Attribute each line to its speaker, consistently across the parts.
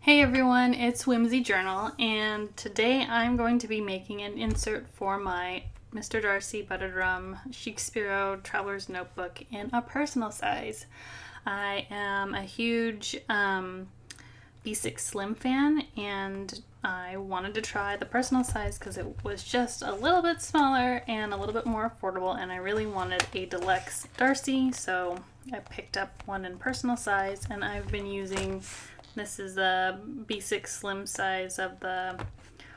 Speaker 1: Hey everyone, it's Whimsy Journal, and today I'm going to be making an insert for my Mr. Darcy Butterred Rum Shakespeare Traveler's Notebook in a personal size. I am a huge B6 Slim fan, and I wanted to try the personal size because it was just a little bit smaller and a little bit more affordable, and I really wanted a deluxe Darcy, so I picked up one in personal size, and I've been using. This is the B6 Slim size of the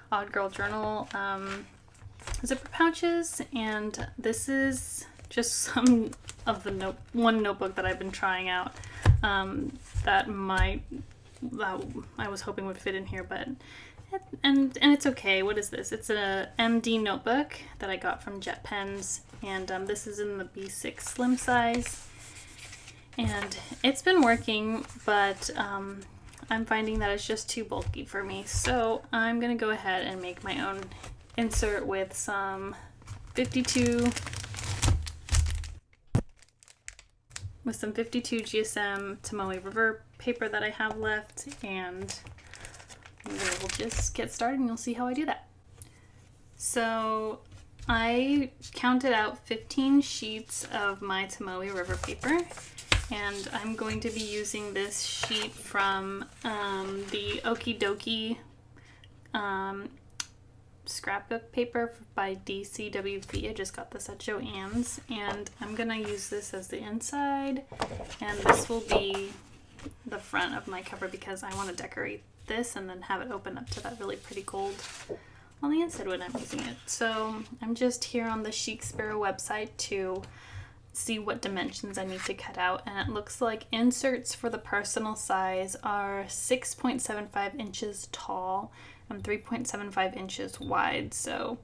Speaker 1: Odd Girl Journal zipper pouches, and this is just some of the one notebook that I've been trying out that I was hoping would fit in here, but and it's okay. What is this? It's a MD notebook that I got from Jet Pens, and this is in the B6 Slim size, and it's been working, but I'm finding that it's just too bulky for me, so I'm gonna go ahead and make my own insert with some 52 GSM Tomoe River paper that I have left, and we'll just get started and you'll see how I do that. So I counted out 15 sheets of my Tomoe River paper, and I'm going to be using this sheet from the Okie Dokie scrapbook paper by DCWV. I just got this at Joann's, and I'm gonna use this as the inside, and this will be the front of my cover because I want to decorate this and then have it open up to that really pretty gold on the inside when I'm using it. So I'm just here on the Shakespeare website to see what dimensions I need to cut out, and it looks like inserts for the personal size are 6.75 inches tall and 3.75 inches wide, so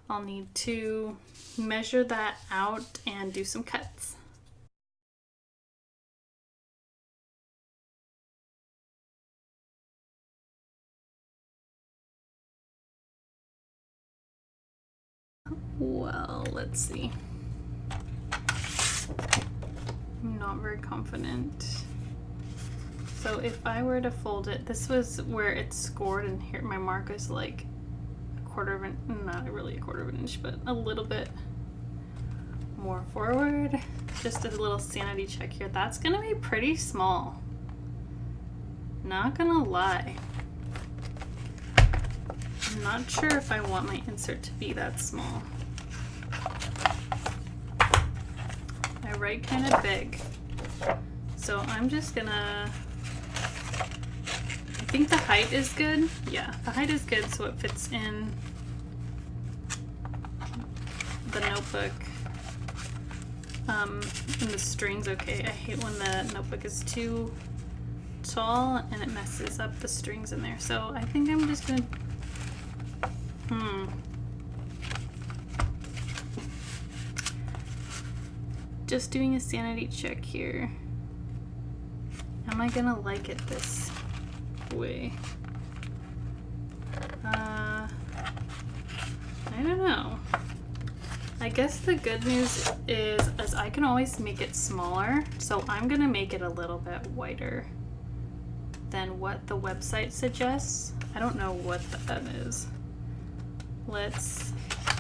Speaker 1: I'll need to measure that out and do some cuts. Well, let's see. I'm not very confident. So if I were to fold it, this was where it's scored, and here my mark is like a quarter of an, not really a quarter of an inch, but a little bit more forward. Just a little sanity check here. That's gonna be pretty small. Not gonna lie. I'm not sure if I want my insert to be that small. I write kind of big, so I'm just gonna, I think the height is good. Yeah, the height is good, so it fits in the notebook. And the string's okay. I hate when the notebook is too tall and it messes up the strings in there. So I think I'm just gonna, just doing a sanity check here. Am I gonna like it this way? I don't know. I guess the good news is I can always make it smaller, so I'm gonna make it a little bit wider than what the website suggests. I don't know what that is. Let's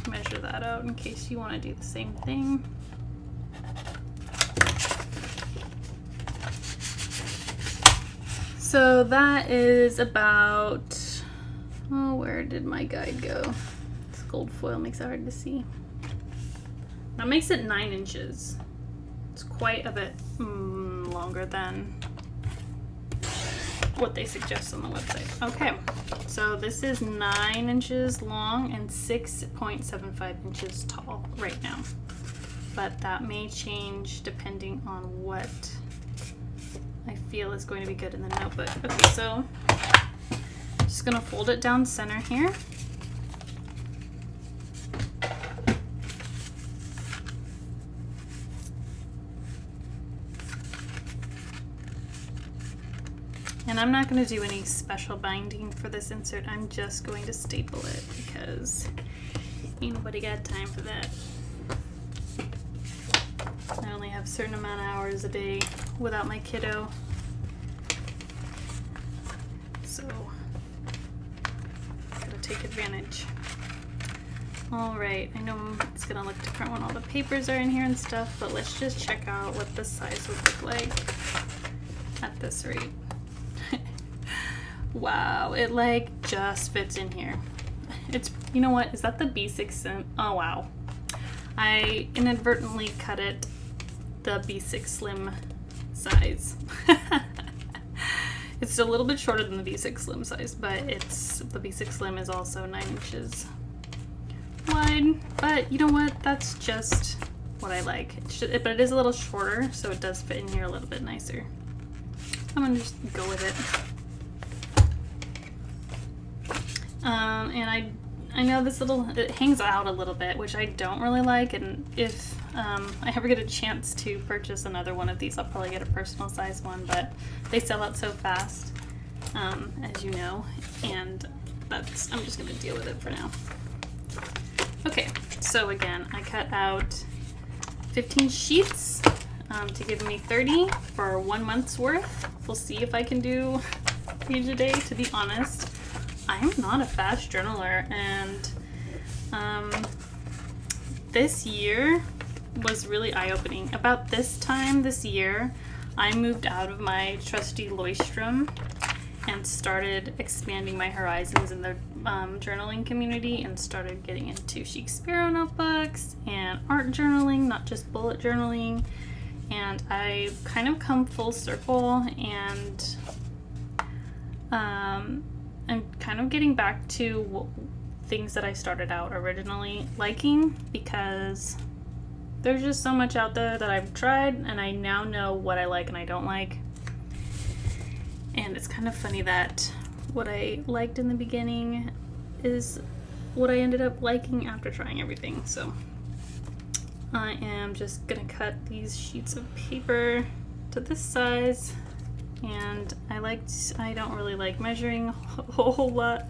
Speaker 1: measure that out in case you want to do the same thing. So that is about, oh, where did my guide go? This gold foil makes it hard to see. That makes it 9 inches. It's quite a bit longer than what they suggest on the website. Okay, so this is 9 inches long and 6.75 inches tall right now. But that may change depending on what I feel is going to be good in the notebook. Okay, so I'm just gonna fold it down center here. And I'm not going to do any special binding for this insert. I'm just going to staple it because ain't nobody got time for that. I only have a certain amount of hours a day without my kiddo. So gotta take advantage. Alright, I know it's gonna look different when all the papers are in here and stuff, but let's just check out what the size would look like at this rate. Wow, it like just fits in here. It's, you know what, is that the B6 Slim? Oh wow. I inadvertently cut it the B6 Slim size. It's a little bit shorter than the B6 Slim size, but the B6 Slim is also 9 inches wide. But you know what? That's just what I like. But it is a little shorter, so it does fit in here a little bit nicer. I'm gonna just go with it. And I know it hangs out a little bit, which I don't really like, and if I ever get a chance to purchase another one of these, I'll probably get a personal size one, but they sell out so fast, as you know, and I'm just gonna deal with it for now. Okay, so again, I cut out 15 sheets to give me 30 for 1 month's worth. We'll see if I can do a page a day. To be honest, I'm not a fast journaler, and this year was really eye-opening. About this time this year, I moved out of my trusty Loistrum and started expanding my horizons in the journaling community, and started getting into Shakespeare notebooks and art journaling, not just bullet journaling. And I've kind of come full circle, and I'm kind of getting back to things that I started out originally liking, because there's just so much out there that I've tried, and I now know what I like and I don't like. And it's kind of funny that what I liked in the beginning is what I ended up liking after trying everything. So I am just gonna cut these sheets of paper to this size, and I don't really like measuring a whole lot,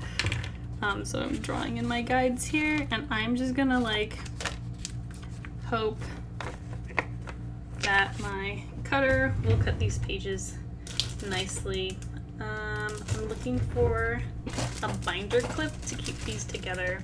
Speaker 1: so I'm drawing in my guides here, and I'm just gonna like hope that my cutter will cut these pages nicely. I'm looking for a binder clip to keep these together.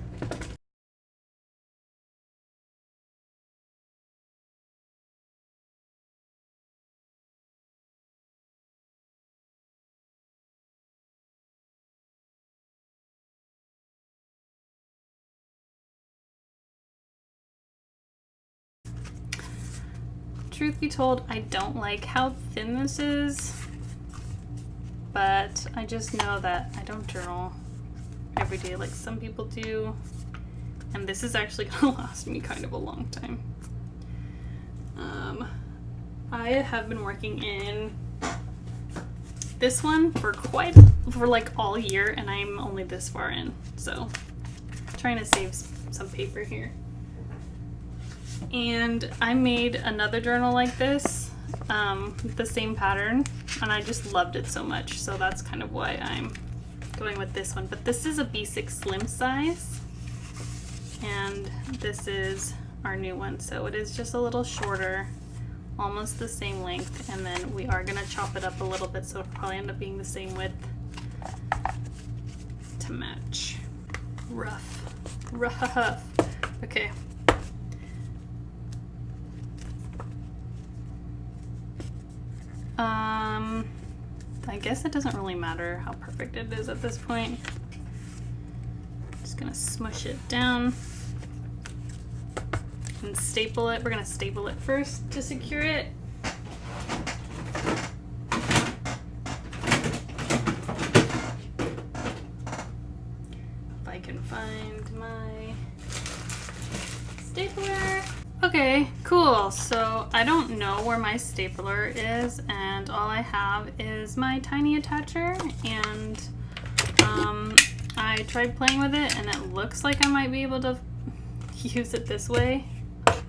Speaker 1: Truth be told, I don't like how thin this is, but I just know that I don't journal every day like some people do, and this is actually gonna last me kind of a long time. I have been working in this one for like all year, and I'm only this far in, so I'm trying to save some paper here. And I made another journal like this, the same pattern, and I just loved it so much, so that's kind of why I'm going with this one. But this is a B6 Slim size, and this is our new one, so it is just a little shorter, almost the same length, and then we are going to chop it up a little bit, so it'll probably end up being the same width to match. Rough. Okay. I guess it doesn't really matter how perfect it is at this point. Just gonna smush it down and staple it. We're gonna staple it first to secure it. If I can find my stapler. Okay, cool. So I don't know where my stapler is, and all I have is my tiny attacher, and I tried playing with it, and it looks like I might be able to use it this way.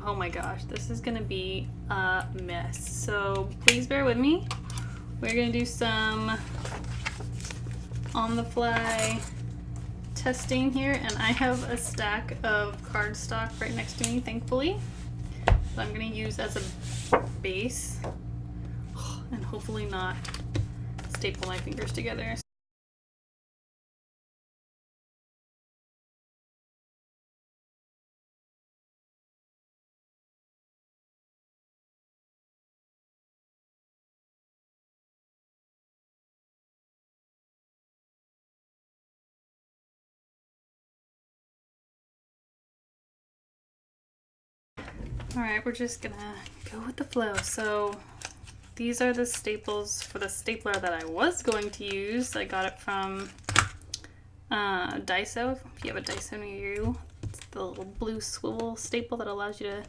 Speaker 1: Oh my gosh, this is gonna be a mess, so please bear with me. We're gonna do some on-the-fly testing here, and I have a stack of cardstock right next to me, thankfully, that I'm going to use as a base and hopefully not staple my fingers together. Alright, we're just gonna go with the flow. So these are the staples for the stapler that I was going to use. I got it from Daiso. If you have a Daiso near you, it's the little blue swivel staple that allows you to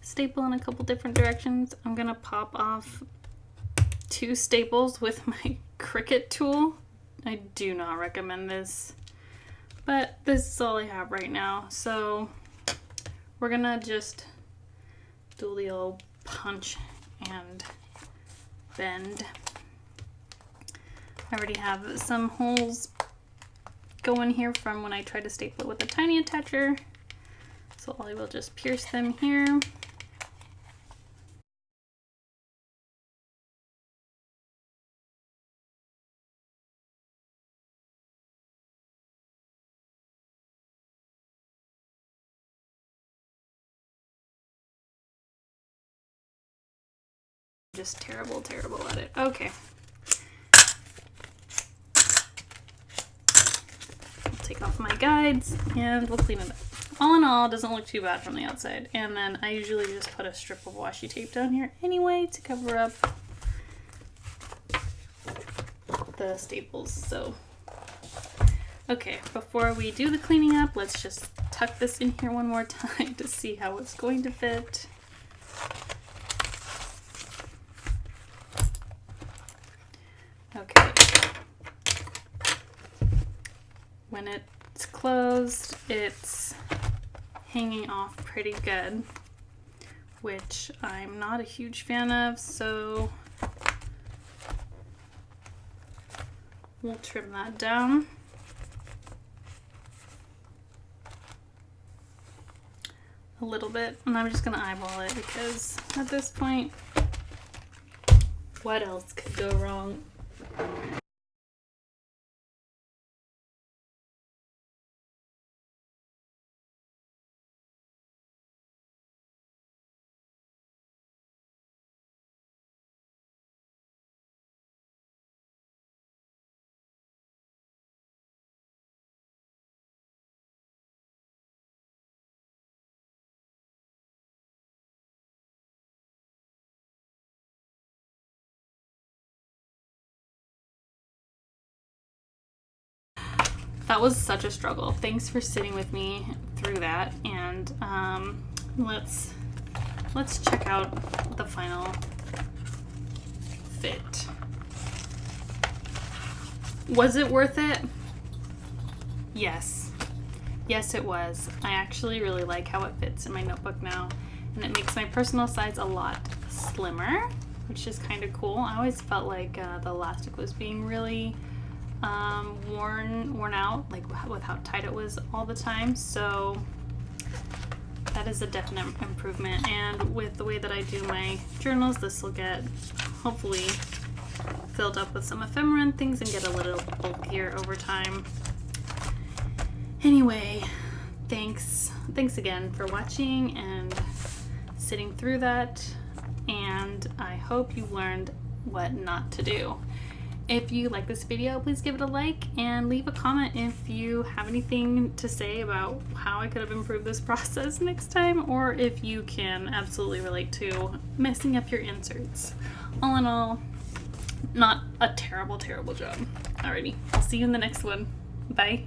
Speaker 1: staple in a couple different directions. I'm gonna pop off 2 staples with my Cricut tool. I do not recommend this, but this is all I have right now. So we're gonna just do the old punch and bend. I already have some holes going here from when I tried to staple it with a tiny attacher, so I will just pierce them here. Just terrible at it. Okay. I'll take off my guides and we'll clean it up. All in all, it doesn't look too bad from the outside. And then I usually just put a strip of washi tape down here anyway to cover up the staples. So, okay, before we do the cleaning up, let's just tuck this in here one more time to see how it's going to fit. Okay, when it's closed, it's hanging off pretty good, which I'm not a huge fan of, so we'll trim that down. A little bit, and I'm just gonna eyeball it because at this point, what else could go wrong? That was such a struggle. Thanks for sitting with me through that, and let's check out the final fit. Was it worth it? Yes. Yes, it was. I actually really like how it fits in my notebook now, and it makes my personal size a lot slimmer, which is kind of cool. I always felt like the elastic was being really worn out, like with how tight it was all the time. So that is a definite improvement. And with the way that I do my journals, this will get hopefully filled up with some ephemera and things and get a little bulkier over time. Anyway, thanks again for watching and sitting through that, and I hope you learned what not to do. If you like this video, please give it a like and leave a comment if you have anything to say about how I could have improved this process next time, or if you can absolutely relate to messing up your inserts. All in all, not a terrible job. Alrighty, I'll see you in the next one. Bye.